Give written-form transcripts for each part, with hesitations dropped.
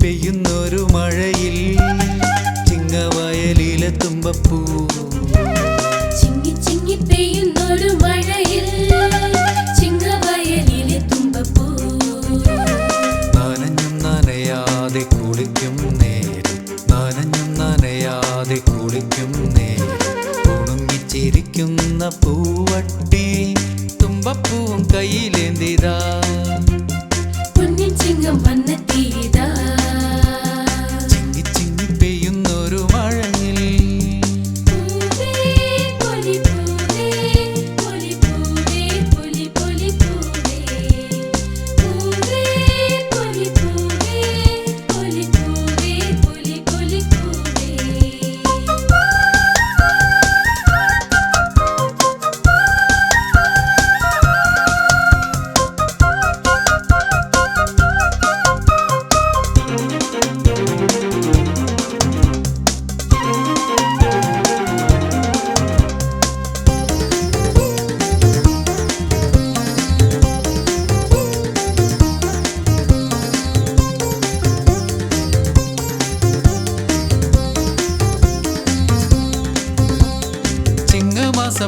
പെയ്യുന്നൊരു മഴയിൽ ചിങ്ങവയലിലെ തുമ്പപ്പൂ ചിങ്ങി ചിങ്ങി പെയ്യുന്നൊരു മഴയിൽ ചിങ്ങവയലിലെ തുമ്പപ്പൂ നനഞ്ഞും നനയാതെ കുളിക്കും നേരം നനഞ്ഞും നനയാതെ കുളിക്കും നേരം ഉണങ്ങിച്ചിരിക്കുന്ന പൂവട്ടി തുമ്പപ്പൂവും കയ്യിലേന്തിതാ പൊന്നിൻ ചിങ്ങം വന്നെത്തിയതാ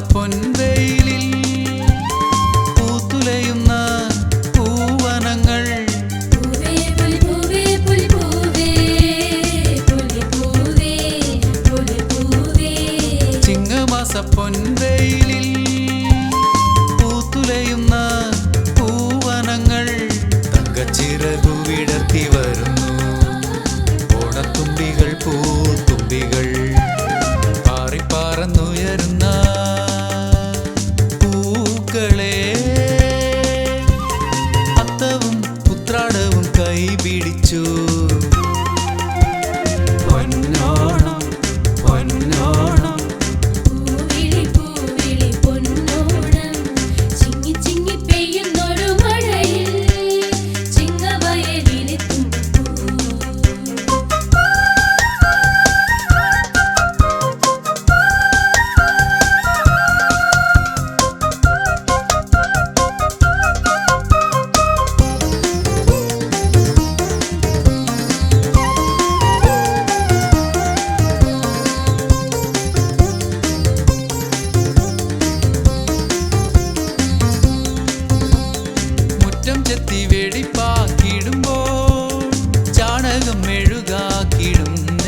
പൊൻവെയിലിൽ പൂത്തുലയുന്ന പൂവനങ്ങൾ ചിങ്ങമാസ പൊൻവെയിലിൽ പൂത്തുലയുന്ന പൂവനങ്ങൾ തങ്കച്ചിറകു വിടർത്തി വരുന്നു ഓണത്തുമ്പികൾ പൂത്തുമ്പികൾ പാറിപ്പാറന്നുയരുന്ന അത്തവും പുത്രാടവും കൈപിടിച്ചു പൊന്നോണം പൊന്നോണം പൂവിളി പൂവിളി പൊന്നോണം ചിങ്ങി ചിങ്ങി പെയ്യുന്നൊരു മഴയിൽ ചിങ്ങവയലിലെ തുമ്പപ്പൂ ചെത്തി വെടിപ്പാക്കിടുമ്പോൾ ചാണകം മെഴുകാക്കിടുന്ന